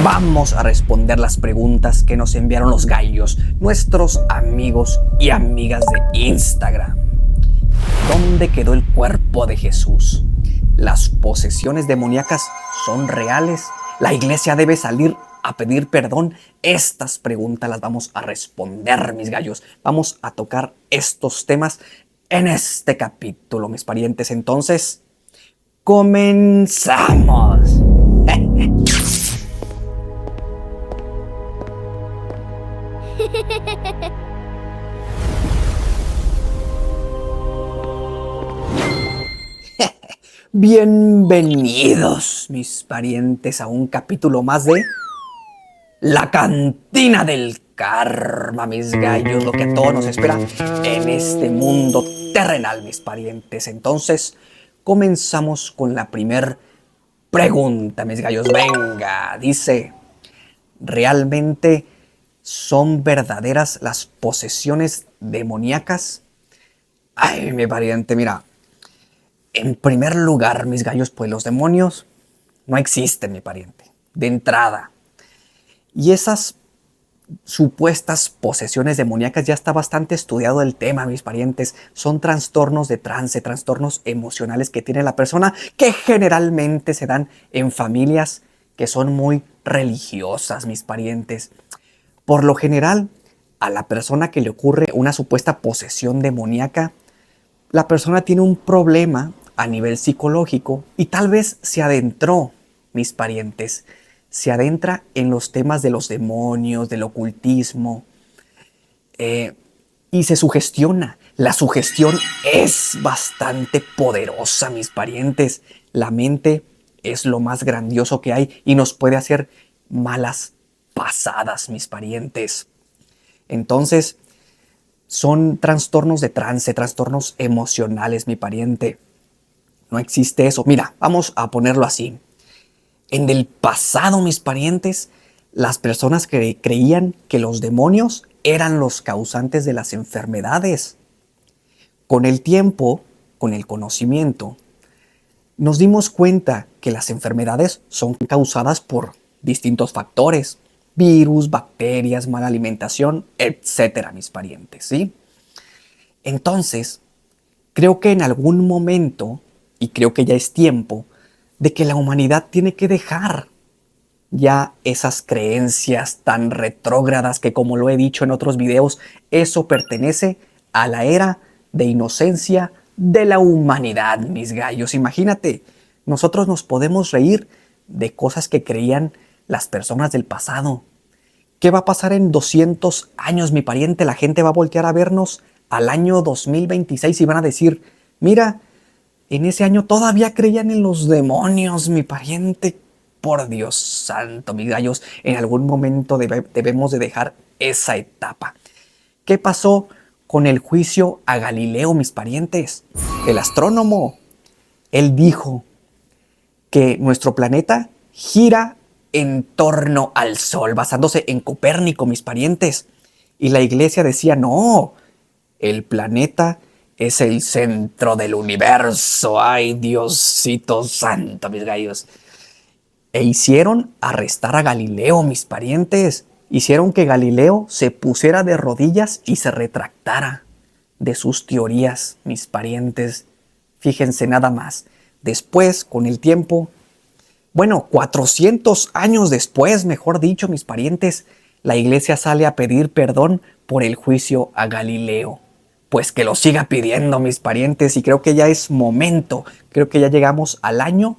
Vamos a responder las preguntas que nos enviaron los gallos, nuestros amigos y amigas de Instagram. ¿Dónde quedó el cuerpo de Jesús? ¿Las posesiones demoníacas son reales? ¿La iglesia debe salir a pedir perdón? Estas preguntas las vamos a responder, mis gallos. Vamos a tocar estos temas en este capítulo, mis parientes. Entonces, comenzamos. Bienvenidos, mis parientes, a un capítulo más de La Cantina del Karma, mis gallos, lo que a todos nos espera en este mundo terrenal, mis parientes. Entonces, comenzamos con la primer pregunta, mis gallos. Venga, dice, ¿realmente son verdaderas las posesiones demoníacas? Ay, mi pariente, mira. En primer lugar, mis gallos, pues los demonios no existen, mi pariente, de entrada. Y esas supuestas posesiones demoníacas ya está bastante estudiado el tema, mis parientes. Son trastornos de trance, trastornos emocionales que tiene la persona, que generalmente se dan en familias que son muy religiosas, mis parientes. Por lo general, a la persona que le ocurre una supuesta posesión demoníaca, la persona tiene un problema a nivel psicológico y tal vez se adentró, mis parientes, se adentra en los temas de los demonios, del ocultismo, y se sugestiona. La sugestión es bastante poderosa, mis parientes. La mente es lo más grandioso que hay y nos puede hacer malas pasadas, mis parientes. Entonces, son trastornos de trance, trastornos emocionales, mi pariente. No existe eso. Mira, vamos a ponerlo así. En el pasado, mis parientes, las personas que creían que los demonios eran los causantes de las enfermedades. Con el tiempo, con el conocimiento, nos dimos cuenta que las enfermedades son causadas por distintos factores. Virus, bacterias, mala alimentación, etcétera, mis parientes, ¿sí? Entonces, creo que en algún momento, y creo que ya es tiempo, de que la humanidad tiene que dejar ya esas creencias tan retrógradas que, como lo he dicho en otros videos, eso pertenece a la era de inocencia de la humanidad, mis gallos. Imagínate, nosotros nos podemos reír de cosas que creían las personas del pasado. ¿Qué va a pasar en 200 años, mi pariente? La gente va a voltear a vernos al año 2026 y van a decir, mira, en ese año todavía creían en los demonios, mi pariente. Por Dios santo, mis gallos, en algún momento debemos de dejar esa etapa. ¿Qué pasó con el juicio a Galileo, mis parientes? El astrónomo, él dijo que nuestro planeta gira en torno al Sol, basándose en Copérnico, mis parientes. Y la iglesia decía, no, el planeta es el centro del universo. Ay, Diosito santo, mis gallos. E hicieron arrestar a Galileo, mis parientes. Hicieron que Galileo se pusiera de rodillas y se retractara de sus teorías, mis parientes. Fíjense nada más. Después, con el tiempo, 400 años después, mejor dicho, mis parientes, la iglesia sale a pedir perdón por el juicio a Galileo. Pues que lo siga pidiendo, mis parientes, y creo que ya es momento, creo que ya llegamos al año,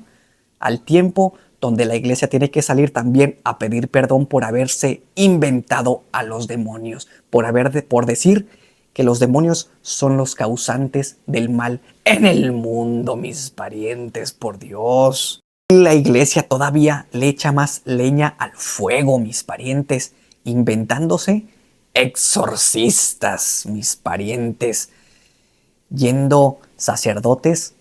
al tiempo donde la iglesia tiene que salir también a pedir perdón por haberse inventado a los demonios, por decir que los demonios son los causantes del mal en el mundo, mis parientes, por Dios. La iglesia todavía le echa más leña al fuego, mis parientes, inventándose exorcistas, mis parientes, yendo sacerdotes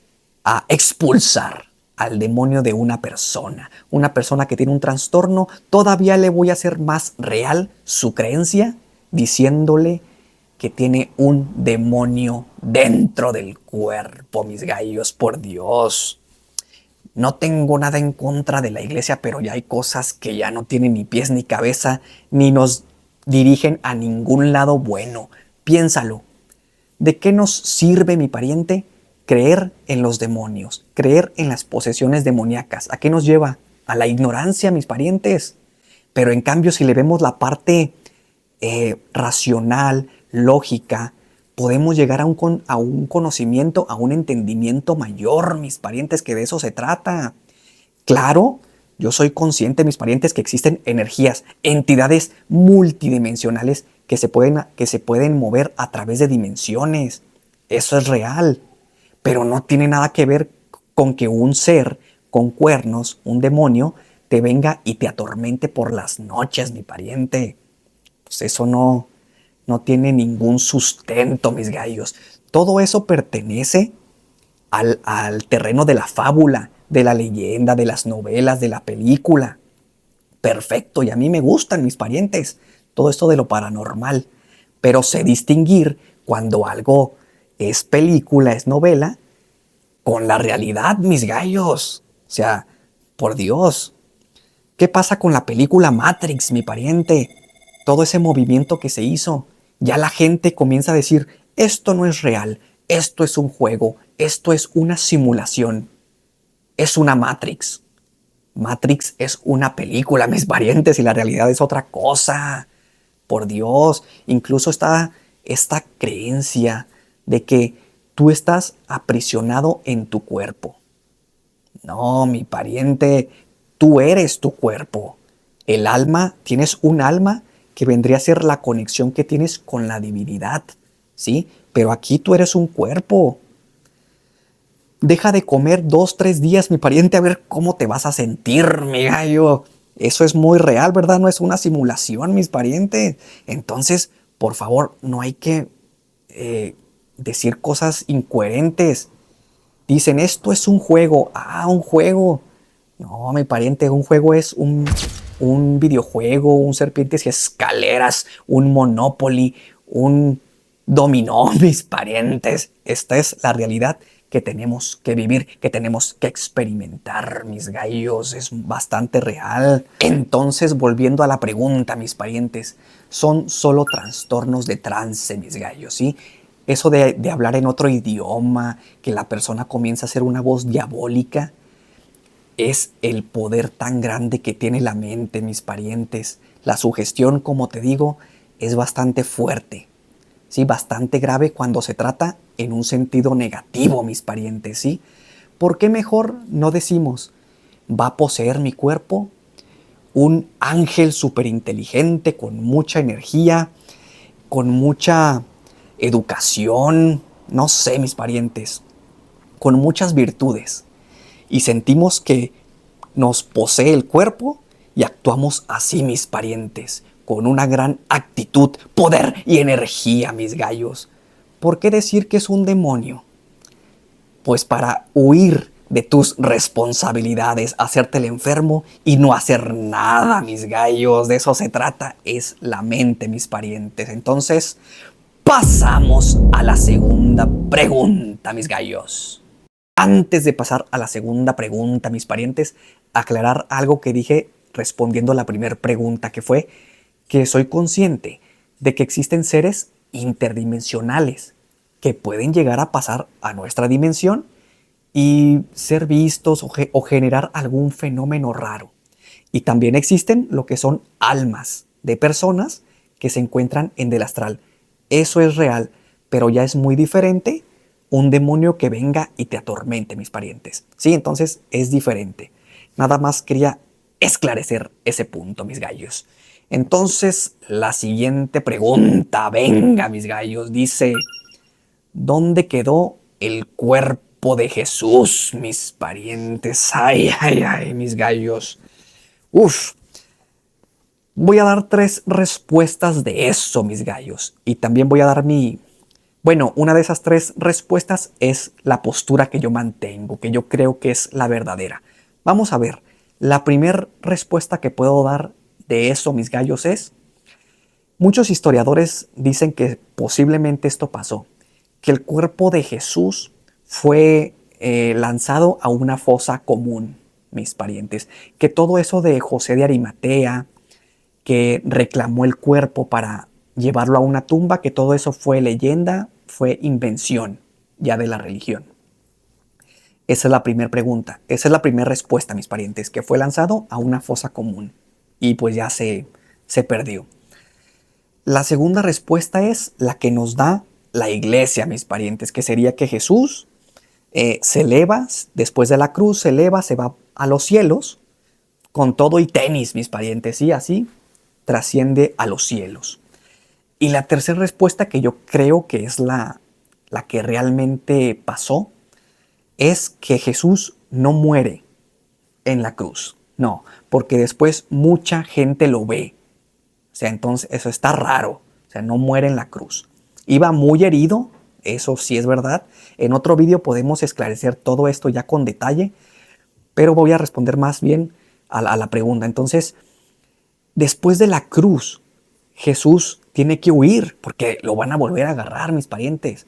a expulsar al demonio de una persona que tiene un trastorno. Todavía le voy a hacer más real su creencia, diciéndole que tiene un demonio dentro del cuerpo, mis gallos, por Dios. No tengo nada en contra de la iglesia, pero ya hay cosas que ya no tienen ni pies ni cabeza, ni nos dirigen a ningún lado bueno. Piénsalo. ¿De qué nos sirve, mi pariente, creer en los demonios, creer en las posesiones demoníacas? ¿A qué nos lleva? A la ignorancia, mis parientes. Pero en cambio, si le vemos la parte racional, lógica, podemos llegar a un conocimiento, a un entendimiento mayor, mis parientes, que de eso se trata. Claro, yo soy consciente, mis parientes, que existen energías, entidades multidimensionales que se pueden mover a través de dimensiones. Eso es real, pero no tiene nada que ver con que un ser con cuernos, un demonio, te venga y te atormente por las noches, mi pariente. Pues eso no tiene ningún sustento, mis gallos. Todo eso pertenece al terreno de la fábula, de la leyenda, de las novelas, de la película. Perfecto, y a mí me gustan, mis parientes, todo esto de lo paranormal. Pero sé distinguir cuando algo es película, es novela, con la realidad, mis gallos. O sea, por Dios. ¿Qué pasa con la película Matrix, mi pariente? Todo ese movimiento que se hizo. Ya la gente comienza a decir, esto no es real, esto es un juego, esto es una simulación, es una Matrix. Matrix es una película, mis parientes, y la realidad es otra cosa. Por Dios, incluso está esta creencia de que tú estás aprisionado en tu cuerpo. No, mi pariente, tú eres tu cuerpo. El alma, tienes un alma que vendría a ser la conexión que tienes con la divinidad, ¿sí? Pero aquí tú eres un cuerpo. Deja de comer 2, 3 días, mi pariente, a ver cómo te vas a sentir, mi gallo. Eso es muy real, ¿verdad? No es una simulación, mis parientes. Entonces, por favor, no hay que decir cosas incoherentes. Dicen, esto es un juego. Ah, un juego. No, mi pariente, un juego es un videojuego, un serpientes y escaleras, un Monopoly, un dominó, mis parientes. Esta es la realidad que tenemos que vivir, que tenemos que experimentar, mis gallos. Es bastante real. Entonces, volviendo a la pregunta, mis parientes, son solo trastornos de trance, mis gallos, ¿sí? Eso de hablar en otro idioma, que la persona comienza a hacer una voz diabólica, es el poder tan grande que tiene la mente, mis parientes. La sugestión, como te digo, es bastante fuerte, ¿sí? Bastante grave cuando se trata en un sentido negativo, mis parientes, ¿sí? ¿Por qué mejor no decimos, va a poseer mi cuerpo un ángel súper inteligente, con mucha energía, con mucha educación, no sé, mis parientes, con muchas virtudes? Y sentimos que nos posee el cuerpo y actuamos así, mis parientes, con una gran actitud, poder y energía, mis gallos. ¿Por qué decir que es un demonio? Pues para huir de tus responsabilidades, hacerte el enfermo y no hacer nada, mis gallos. De eso se trata, es la mente, mis parientes. Entonces, pasamos a la segunda pregunta, mis gallos. Antes de pasar a la segunda pregunta, mis parientes, aclarar algo que dije respondiendo a la primera pregunta, que fue que soy consciente de que existen seres interdimensionales que pueden llegar a pasar a nuestra dimensión y ser vistos o generar algún fenómeno raro. Y también existen lo que son almas de personas que se encuentran en el astral. Eso es real, pero ya es muy diferente un demonio que venga y te atormente, mis parientes. Sí, entonces es diferente. Nada más quería esclarecer ese punto, mis gallos. Entonces, la siguiente pregunta, venga, mis gallos, dice, ¿dónde quedó el cuerpo de Jesús, mis parientes? Ay, ay, ay, mis gallos. Uf, voy a dar 3 respuestas de eso, mis gallos. Y también voy a dar bueno, una de esas 3 respuestas es la postura que yo mantengo, que yo creo que es la verdadera. Vamos a ver, la primera respuesta que puedo dar de eso, mis gallos, es, muchos historiadores dicen que posiblemente esto pasó, que el cuerpo de Jesús fue lanzado a una fosa común, mis parientes. Que todo eso de José de Arimatea, que reclamó el cuerpo para llevarlo a una tumba, que todo eso fue leyenda, fue invención ya de la religión. Esa es la primera pregunta, esa es la primera respuesta, mis parientes, que fue lanzado a una fosa común y pues ya se perdió. La segunda respuesta es la que nos da la iglesia, mis parientes, que sería que Jesús se eleva, después de la cruz se eleva, se va a los cielos, con todo y tenis, mis parientes, y así trasciende a los cielos. Y la tercera respuesta, que yo creo que es la que realmente pasó, es que Jesús no muere en la cruz. No, porque después mucha gente lo ve. O sea, entonces eso está raro. O sea, no muere en la cruz. Iba muy herido, eso sí es verdad. En otro vídeo podemos esclarecer todo esto ya con detalle, pero voy a responder más bien a la pregunta. Entonces, después de la cruz, Jesús tiene que huir, porque lo van a volver a agarrar, mis parientes.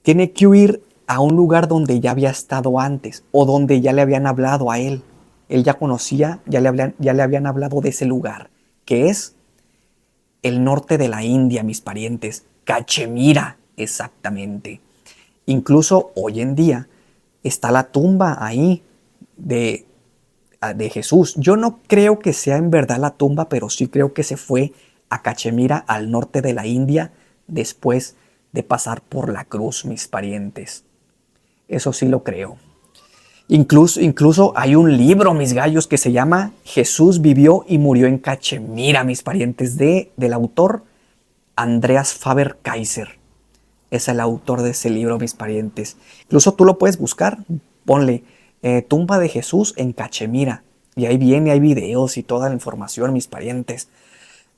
Tiene que huir a un lugar donde ya había estado antes, o donde ya le habían hablado a él. Él ya conocía, ya le habían hablado de ese lugar, que es el norte de la India, mis parientes. Cachemira, exactamente. Incluso hoy en día está la tumba ahí de Jesús. Yo no creo que sea en verdad la tumba, pero sí creo que se fue a Cachemira, al norte de la India, después de pasar por la cruz, mis parientes. Eso sí lo creo. Incluso hay un libro, mis gallos, que se llama Jesús vivió y murió en Cachemira, mis parientes, del autor Andreas Faber-Kaiser. Es el autor de ese libro, mis parientes. Incluso tú lo puedes buscar. Ponle tumba de Jesús en Cachemira. Y ahí viene, hay videos y toda la información, mis parientes.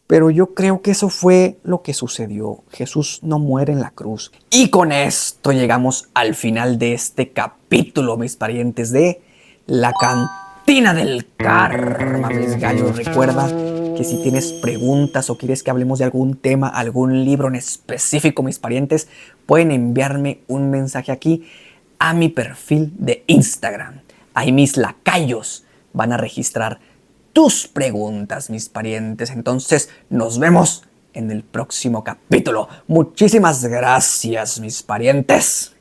Pero yo creo que eso fue lo que sucedió. Jesús no muere en la cruz. Y con esto llegamos al final de este capítulo, mis parientes, de La Cantina del Karma, mis gallos. Recuerda que si tienes preguntas o quieres que hablemos de algún tema, algún libro en específico, mis parientes, pueden enviarme un mensaje aquí a mi perfil de Instagram. Ahí mis lacayos van a registrar tus preguntas, mis parientes. Entonces, nos vemos en el próximo capítulo. Muchísimas gracias, mis parientes.